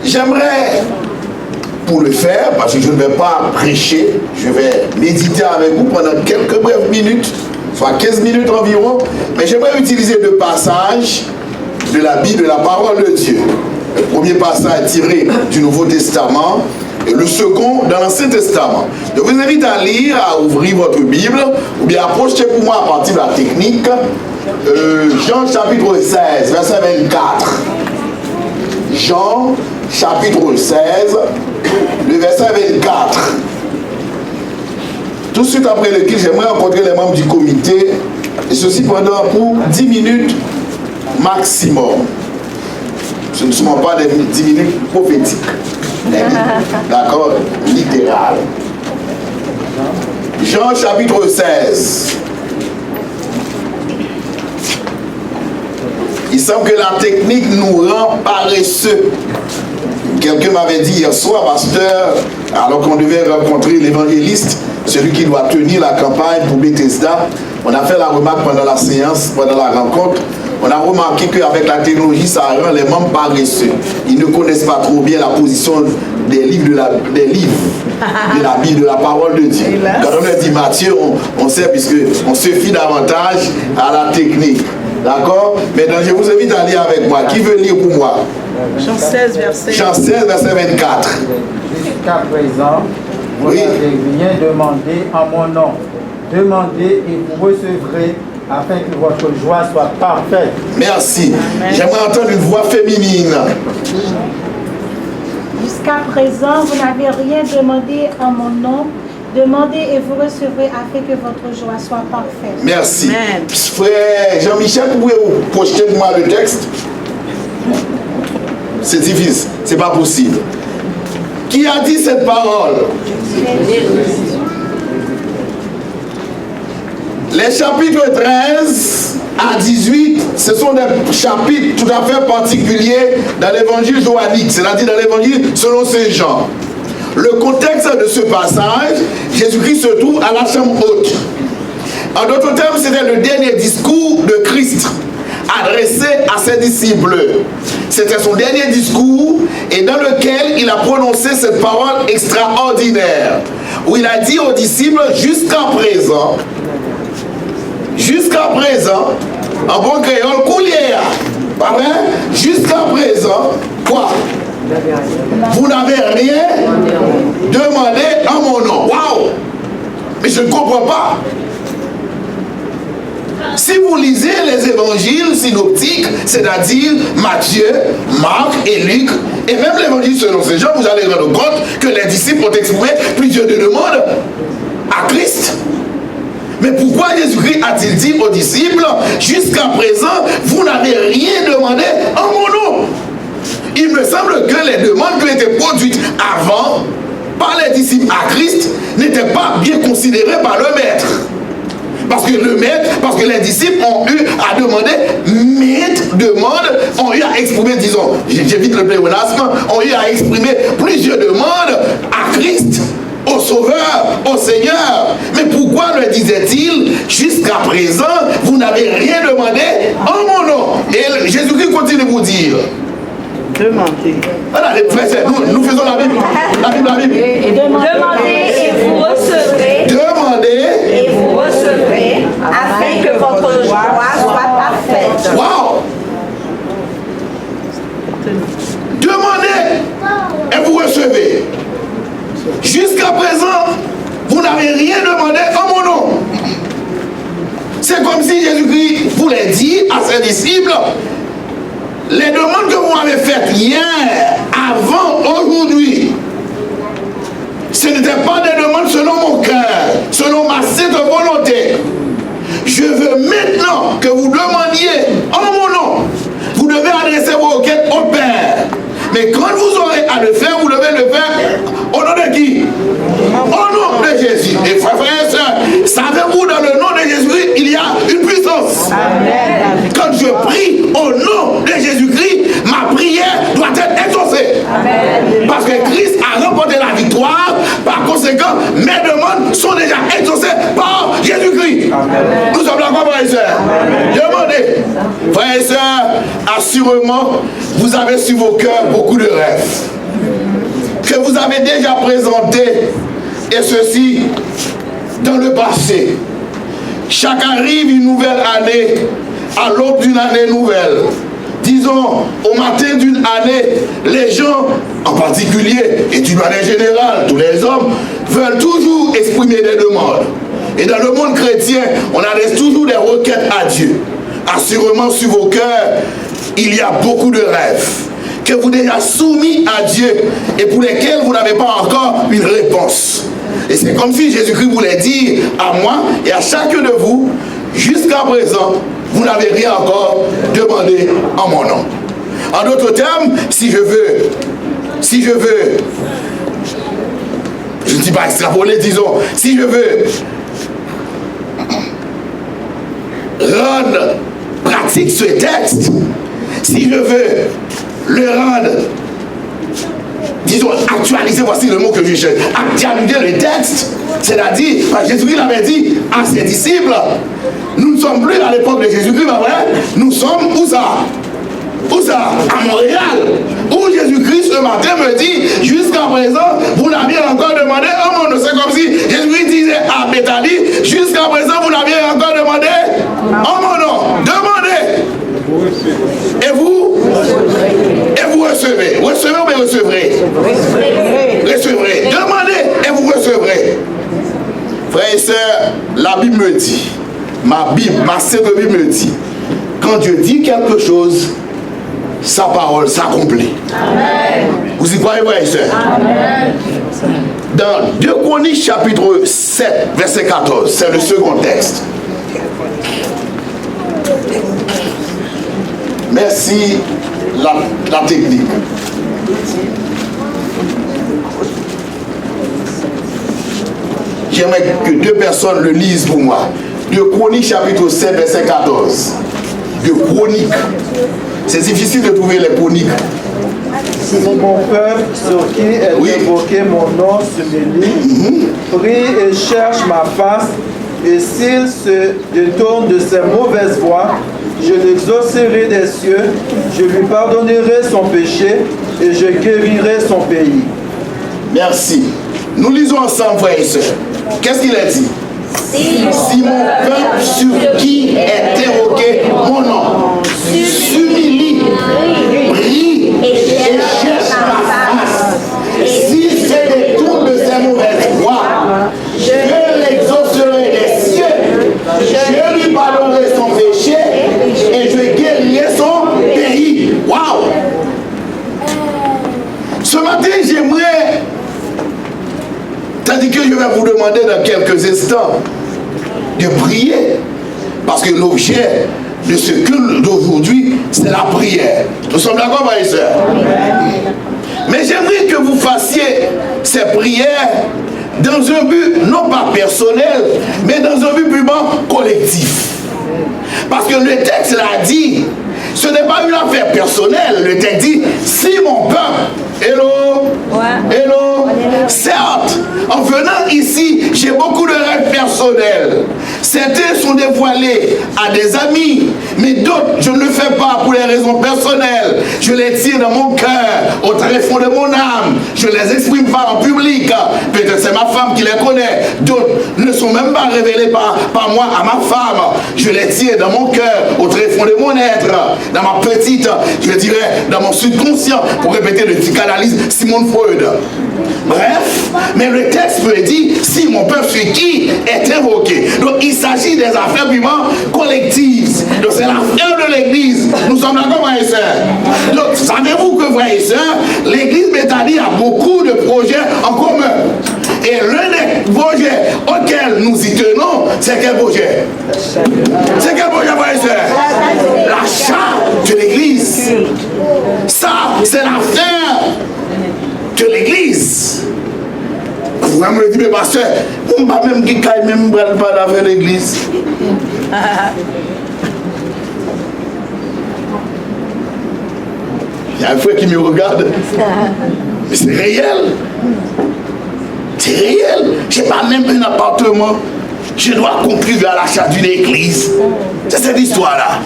j'aimerais, pour le faire, parce que je ne vais pas prêcher, je vais méditer avec vous pendant quelques brèves minutes, soit 15 minutes environ, mais j'aimerais utiliser deux passages de la Bible, de la parole de Dieu. Le premier passage tiré du Nouveau Testament et le second dans l'Ancien Testament. Je vous invite à lire, à ouvrir votre Bible, ou bien à projeter pour moi à partir de la technique, Jean chapitre 16, verset 24. Jean chapitre 16, le verset 24. Tout de suite après lequel j'aimerais rencontrer les membres du comité, et ceci pendant pour 10 minutes maximum. Ce ne sont pas des 10 minutes prophétiques. D'accord? Littéral. Jean chapitre 16. Il semble que la technique nous rend paresseux. Quelqu'un m'avait dit hier soir, pasteur, alors qu'on devait rencontrer l'évangéliste, celui qui doit tenir la campagne pour Bethesda, on a fait la remarque pendant la séance, pendant la rencontre, on a remarqué qu'avec la technologie, ça rend les membres paresseux. Ils ne connaissent pas trop bien la position des livres de la Bible, de la parole de Dieu. Quand on a dit Matthieu, on sait, puisqu'on se fie davantage à la technique. D'accord? Maintenant, je vous invite à lire avec moi. Qui veut lire pour moi? Jean 16, verset 24. Jusqu'à présent, vous n'avez rien demandé en mon nom. Demandez et vous recevrez afin que votre joie soit parfaite. Merci. J'aimerais entendre une voix féminine. Jusqu'à présent, vous n'avez rien demandé en mon nom. Demandez et vous recevrez afin que votre joie soit parfaite. Merci. Amen. Frère Jean-Michel, pouvez-vous projeter pour moi le texte? C'est difficile, c'est pas possible. Qui a dit cette parole? Les chapitres 13 à 18, ce sont des chapitres tout à fait particuliers dans l'évangile johannique, c'est-à-dire dans l'évangile selon Saint Jean. Le contexte de ce passage, Jésus-Christ se trouve à la chambre haute. En d'autres termes, c'était le dernier discours de Christ adressé à ses disciples. C'était son dernier discours et dans lequel il a prononcé cette parole extraordinaire, où il a dit aux disciples, jusqu'à présent, en bon créole, coulière, pas vrai? Jusqu'à présent, quoi? Vous n'avez rien demandé en mon nom. Waouh! Mais je ne comprends pas. Si vous lisez les évangiles synoptiques, c'est-à-dire Matthieu, Marc et Luc, et même l'évangile selon Saint Jean, vous allez rendre compte que les disciples ont exprimé plusieurs demandes à Christ. Mais pourquoi Jésus-Christ a-t-il dit aux disciples, jusqu'à présent, vous n'avez rien demandé en mon nom? Il me semble que les demandes qui ont été produites avant par les disciples à Christ n'étaient pas bien considérées par le maître. Parce que les disciples ont eu à demander, ont eu à exprimer, disons, j'évite le pléonasme, ont eu à exprimer plusieurs demandes à Christ, au Sauveur, au Seigneur. Mais pourquoi le disait-il, jusqu'à présent, vous n'avez rien demandé en mon nom? Et Jésus-Christ continue de vous dire, demandez. Voilà, nous faisons la Bible. Demandez et vous recevrez. Demandez Et vous recevrez afin que votre joie soit parfaite. Wow! Demandez et vous recevez. Jusqu'à présent, vous n'avez rien demandé en mon nom. C'est comme si Jésus-Christ voulait dire à ses disciples, les demandes que vous m'avez faites hier, avant, aujourd'hui, ce n'étaient pas des demandes selon mon cœur, selon ma sainte volonté. Je veux maintenant que vous demandiez en mon nom. Vous devez adresser vos requêtes au Père. Mais quand vous aurez à le faire, vous devez le faire au nom de qui? Au nom de Jésus. Et frères et sœurs, savez-vous, dans le nom de Jésus, il y a une puissance. Amen. Quand je prie au nom de Jésus-Christ, ma prière doit être exaucée. Amen. Parce que Christ a remporté la victoire. Par conséquent, mes demandes sont déjà exaucées par Jésus-Christ. Nous sommes d'accord, frères et sœurs. Demandez, frères et sœurs, assurément, vous avez sur vos cœurs beaucoup de rêves que vous avez déjà présentés, et ceci dans le passé. Chaque arrive une nouvelle année, à l'aube d'une année nouvelle. Disons, au matin d'une année, les gens, en particulier, et d'une manière générale, tous les hommes, veulent toujours exprimer des demandes. Et dans le monde chrétien, on adresse toujours des requêtes à Dieu. Assurément, sur vos cœurs, il y a beaucoup de rêves que vous déjà soumis à Dieu et pour lesquels vous n'avez pas encore une réponse. Et c'est comme si Jésus-Christ voulait dire à moi et à chacun de vous, jusqu'à présent, vous n'avez rien encore demandé en mon nom. En d'autres termes, si je veux, je ne dis pas extrapoler, disons, si je veux rendre pratique ce texte, si je veux le rendre, disons, actualiser, voici le mot que je cherche, actualiser le texte, c'est-à-dire, Jésus-Christ l'avait dit à ses disciples, nous ne sommes plus à l'époque de Jésus-Christ, pas vrai? Nous sommes où ça? Où ça? À Montréal. Où Jésus-Christ ce matin me dit, jusqu'à présent, vous n'aviez encore demandé un monde. C'est comme si Jésus-Christ disait à Béthanie, jusqu'à présent, vous n'aviez encore demandé un monde. Demandez. Et vous recevez. Recevez ou bien recevrez? Recevrez. Demandez et vous recevrez. Frères et sœurs, la Bible me dit, ma sainte Bible me dit, quand Dieu dit quelque chose, sa parole s'accomplit. Amen. Vous y croyez, frères et sœurs? Amen. Dans 2 Chroniques chapitre 7, verset 14, c'est le second texte. Merci la technique. J'aimerais que 2 personnes le lisent pour moi. 2 Chroniques chapitre 7, verset 14. 2 Chroniques. C'est difficile de trouver les chroniques. Si mon peuple sur qui est évoqué mon nom s'humilie, prie et cherche ma face, et s'il se détourne de ses mauvaises voies, je l'exaucerai des cieux, je lui pardonnerai son péché et je guérirai son pays. Merci. Nous lisons ensemble, frères et sœurs. Qu'est-ce qu'il a dit? Si mon peuple sur qui est évoqué mon nom s'humilie, prie et cherche ma face, s'il se détourne de ses mauvaises voies, je l'exaucerai des cieux, je lui pardonnerai son péché et je guérirai son pays. Waouh! Ce matin, j'aimerais, tandis que je vais vous demander dans quelques instants de prier, parce que l'objet de ce culte d'aujourd'hui, c'est la prière. Nous sommes d'accord, frères et sœurs? Mais j'aimerais que vous fassiez ces prières dans un but non pas personnel, mais dans un but purement collectif. Parce que le texte l'a dit, ce n'est pas une affaire personnelle. Le texte dit, si mon peuple, hello, certes, en venant ici, j'ai beaucoup de rêves personnels. Certains sont dévoilés à des amis, mais d'autres, je ne le fais pas pour les raisons personnelles. Je les tire dans mon cœur, au tréfonds de mon âme. Je ne les exprime pas en public. Peut-être c'est ma femme qui les connaît. D'autres ne sont même pas révélés par moi à ma femme. Je les tire dans mon cœur, au tréfonds de mon être, dans ma petite, je dirais, dans mon subconscient, pour répéter le psychanalyse Sigmund Freud. Bref, mais le texte me dit, si mon peuple sur qui est invoqué. Donc il s'agit des affaires purement collectives. Donc c'est l'affaire de l'église. Nous sommes d'accord, frères et sœurs. Donc savez-vous que, frères et sœurs, l'église Béthanie a beaucoup de projets en commun. Et l'un des projets auxquels nous y tenons, c'est quel projet? C'est quel projet, frères et sœurs? La charte de l'église. Ça, c'est l'affaire de l'église. Vous me dites, mais pasteur, on ne va même pas l'affaire de l'église. Il y a un frère qui me regarde. Mais c'est réel. C'est réel. Je n'ai pas même un appartement je dois contribuer à l'achat d'une église. C'est cette histoire-là.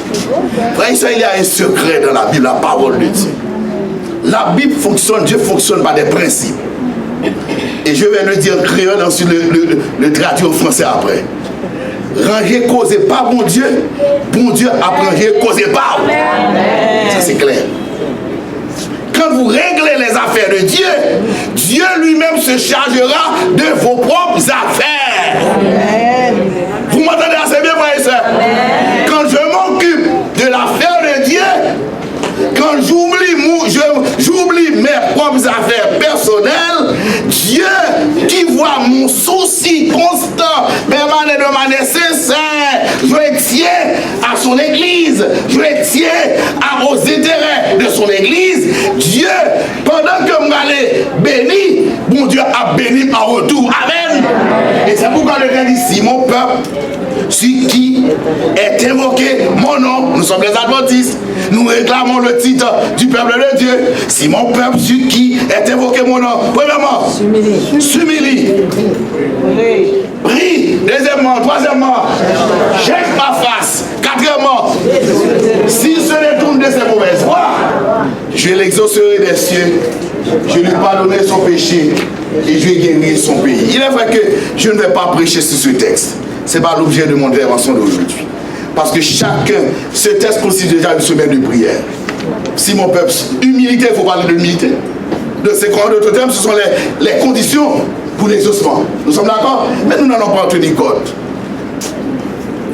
Frère, il y a un secret dans la Bible, la parole de Dieu. La Bible fonctionne, Dieu fonctionne par des principes. Et je vais le dire en créole, ensuite le traduire en français après. Ranger, causez pas bon Dieu apprend ranger, causez pas. Ça c'est clair. Quand vous réglez les affaires de Dieu, Dieu lui-même se chargera de vos propres affaires. Amen. Vous m'entendez assez bien, frère et soeur? Quand je m'occupe de l'affaire de Dieu, quand j'oublie mes propres affaires personnelles, Dieu qui voit mon souci constant, permanent de manière sincère, je le tiens à son église, je le tiens aux intérêts de son église. Dieu, pendant que vous allez béni, bon Dieu a béni en retour. Amen. Et c'est pourquoi le Dieu dit, si mon peuple, sur qui est invoqué mon nom, nous sommes les adventistes, nous réclamons le titre du peuple de Dieu. Si mon peuple sur qui est invoqué mon nom, premièrement, s'humilie, prie, deuxièmement, troisièmement, cherche ma face, quatrièmement, s'il se détourne de ses mauvaises voies, je l'exaucerai des cieux, je lui pardonnerai son péché et je lui guérirai son pays. Il est vrai que je ne vais pas prêcher sur ce texte. Ce n'est pas l'objet de mon intervention d'aujourd'hui. Parce que chacun, ce texte consiste déjà une semaine de prière. Si mon peuple, humilité, il faut parler de l'humilité. C'est quoi d'autres termes, ce sont les conditions pour l'exaucement. Nous sommes d'accord? Mais nous n'allons pas en tenir compte.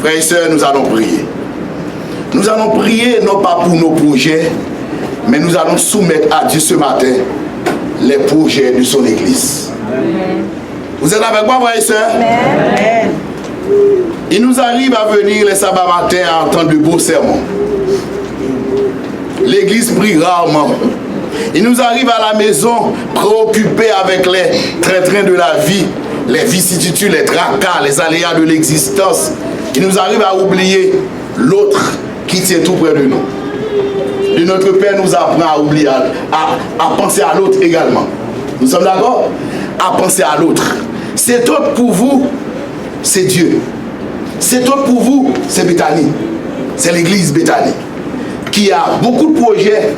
Frères et sœurs, nous allons prier. Nous allons prier non pas pour nos projets, mais nous allons soumettre à Dieu ce matin les projets de son Église. Amen. Vous êtes avec moi, frères et sœurs? Amen. Il nous arrive à venir les sabbats matins à entendre de beaux sermons. L'église prie rarement. Il nous arrive à la maison préoccupés avec les trains de la vie, les vicissitudes, les tracas, les aléas de l'existence. Il nous arrive à oublier l'autre qui tient tout près de nous. Et notre Père nous apprend à oublier, à penser à l'autre également. Nous sommes d'accord? À penser à l'autre. Cet autre pour vous, c'est Dieu. Cet autre pour vous, c'est Béthanie. C'est l'église Béthanie. Qui a beaucoup de projets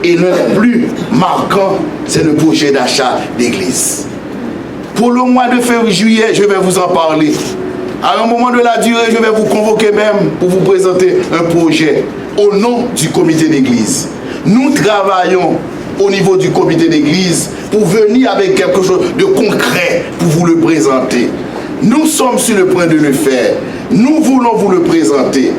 et le plus marquant, c'est le projet d'achat d'église. Pour le mois de février, je vais vous en parler. À un moment de la durée, je vais vous convoquer même pour vous présenter un projet au nom du comité d'église. Nous travaillons au niveau du comité d'église pour venir avec quelque chose de concret pour vous le présenter. Nous sommes sur le point de le faire. Nous voulons vous le présenter.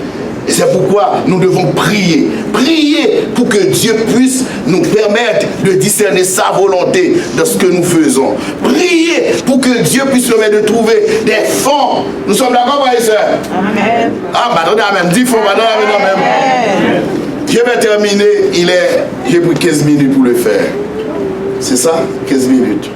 Et c'est pourquoi nous devons prier. Prier pour que Dieu puisse nous permettre de discerner sa volonté dans ce que nous faisons. Prier pour que Dieu puisse nous permettre de trouver des fonds. Nous sommes d'accord, frères et sœurs? Amen. Ah, maintenant, amen. 10 fonds, maintenant, amen. Je vais terminer. J'ai pris 15 minutes pour le faire. C'est ça? 15 minutes.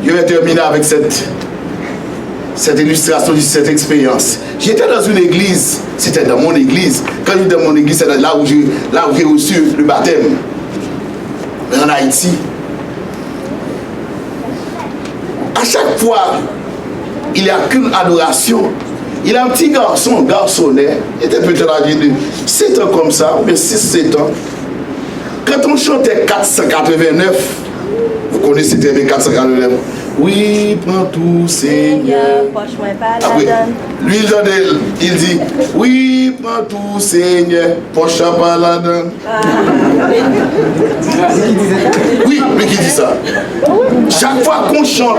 Je vais terminer avec cette illustration de cette expérience. J'étais dans une église, c'était dans mon église. Quand j'étais dans mon église, c'était là où j'ai reçu le baptême. En Haïti. À chaque fois, il n'y a qu'une adoration. Il y a un petit garçonnet, il était peut-être âgé de 7 ans comme ça, ou bien 6-7 ans. Quand on chantait 489, vous connaissez très bien 489. Oui, prends tout, Seigneur. Après, lui, il dit, oui, prends tout, Seigneur. Poche pas la donne. Oui, lui qui dit ça. Chaque fois qu'on chante,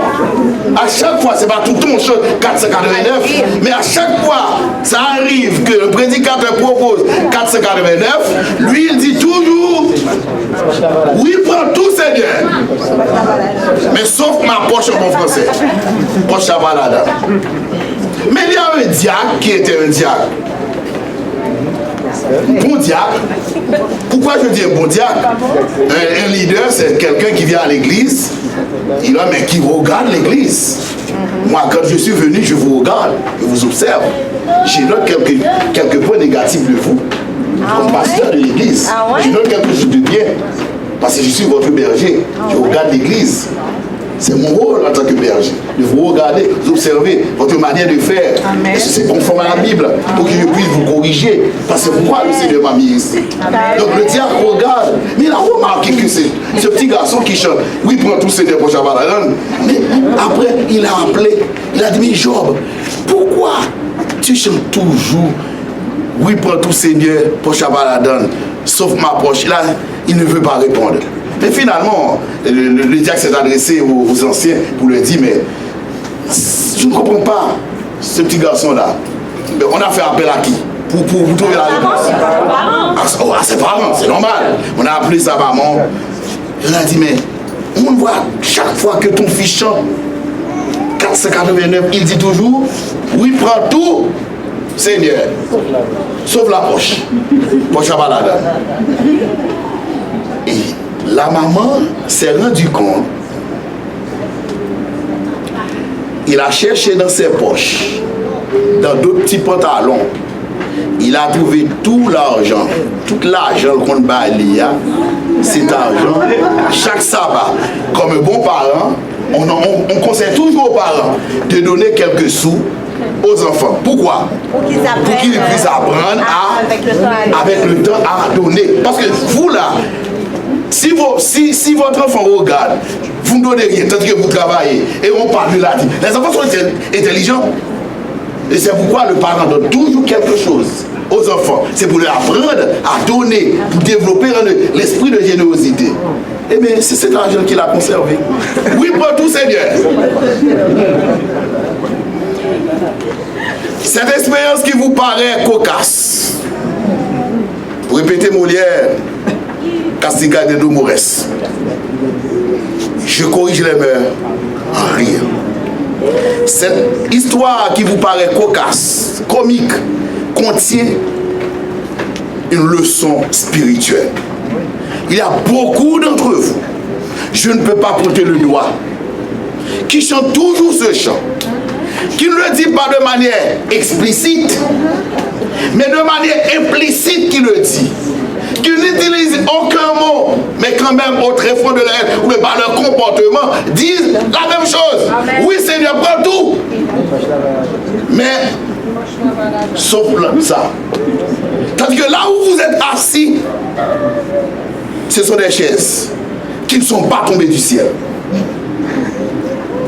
à chaque fois, c'est pas tout le temps on chante 489, mais à chaque fois, ça arrive que le prédicateur propose 489, lui, il dit toujours, oui, prends tout, Seigneur. Mais sauf ma poche en bon français. Poche à balada. Mais il y a un diacre qui était un diacre. Bon diacre. Pourquoi je dis un bon diacre? Un leader, c'est quelqu'un qui vient à l'église, mais qui regarde l'église. Moi, quand je suis venu, je vous regarde, je vous observe. J'ai note quelques points négatifs de vous, comme pasteur de l'église. Je note quelque chose de bien, parce que je suis votre berger. Je regarde l'église. C'est mon rôle en tant que berger, de vous regarder, vous observer votre manière de faire. Est-ce que c'est conforme à la Bible pour que je puisse vous corriger? Parce que pourquoi le Seigneur m'a mis ici? Donc le diable regarde, mais il a remarqué que c'est ce petit garçon qui chante. Oui, prend tout Seigneur pour Shabbat. Mais après, il a appelé, il a dit, mais Job, pourquoi tu chantes toujours? Oui, prends tout Seigneur pour Shabbat, sauf ma poche. Là, il ne veut pas répondre. Mais finalement, le diacre s'est adressé aux anciens pour leur dire, mais je ne comprends pas ce petit garçon-là. Mais on a fait appel à qui pour vous trouver la réponse? À ses parents, c'est normal. On a appelé sa maman. On a dit, mais on voit chaque fois que ton fils chante, 489, il dit toujours, oui, prends tout, Seigneur, sauf la poche. Poche à balade. Et la maman s'est rendue compte. Il a cherché dans ses poches, dans d'autres petits pantalons. Il a trouvé tout l'argent qu'on baille, cet argent, chaque sabbat. Comme un bon parent, on conseille toujours aux parents de donner quelques sous aux enfants. Pourquoi? Pour qu'ils puissent apprendre avec le temps à donner. Parce que vous là, si votre enfant regarde, vous ne donnez rien, tant que vous travaillez, et on parle de la vie. Les enfants sont intelligents. Et c'est pourquoi le parent donne toujours quelque chose aux enfants. C'est pour leur apprendre à donner, pour développer l'esprit de générosité. Eh bien, c'est cet argent qu'il a conservé. Oui, pour tout Seigneur. Cette expérience qui vous paraît cocasse. Vous répétez Molière, Castiga de Domores. Je corrige les mœurs en rire. Cette histoire qui vous paraît cocasse, comique, contient une leçon spirituelle. Il y a beaucoup d'entre vous, je ne peux pas pointer le doigt, qui chantent toujours ce chant, qui ne le dit pas de manière explicite, mais de manière implicite qui le dit, qui n'utilisent aucun mot, mais quand même au très fond de leur, ou par leur comportement, disent la même chose. Amen. Oui, Seigneur, prends tout. Mais, sauf ça. Parce que là où vous êtes assis, ce sont des chaises qui ne sont pas tombées du ciel.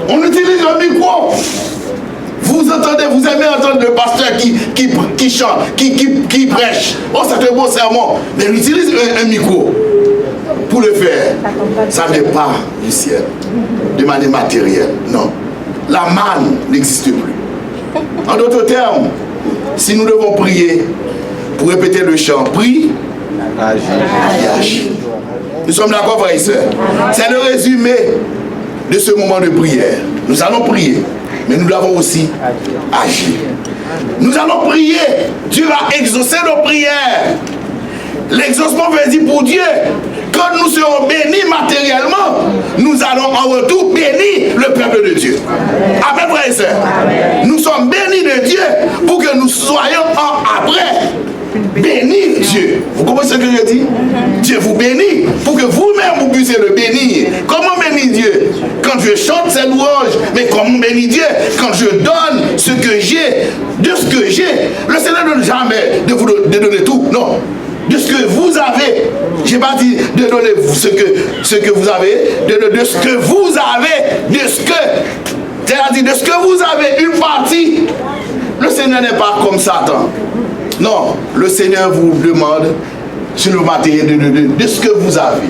On utilise un micro. Vous entendez, vous aimez entendre le pasteur qui chante, qui prêche. Oh, c'est un beau sermon. Mais il utilise un micro pour le faire. Ça n'est pas du ciel, de manière matérielle. Non. La manne n'existe plus. En d'autres termes, si nous devons prier pour répéter le chant, prie, agis. Nous sommes d'accord, frères et sœurs. C'est le résumé de ce moment de prière. Nous allons prier. Mais nous devons aussi agir. Nous allons prier. Dieu va exaucer nos prières. L'exaucement veut dire pour Dieu, quand nous serons bénis matériellement, nous allons en retour bénir le peuple de Dieu. Amen, frères et sœurs. Nous sommes bénis de Dieu pour que nous soyons après bénir Dieu. Vous comprenez ce que je dis? Dieu vous bénit pour que vous-même vous puissiez le bénir. Comment bénir Dieu? Quand je chante ses louanges. Mais comment bénir Dieu? Quand je donne ce que j'ai, de ce que j'ai. Le Seigneur ne donne jamais de donner tout. Non. De ce que vous avez. Je n'ai pas dit de donner ce que vous avez. De ce que vous avez. De ce que. C'est-à-dire de ce que vous avez, une partie. Le Seigneur n'est pas comme Satan. Non, le Seigneur vous demande sur le matériel de ce que vous avez.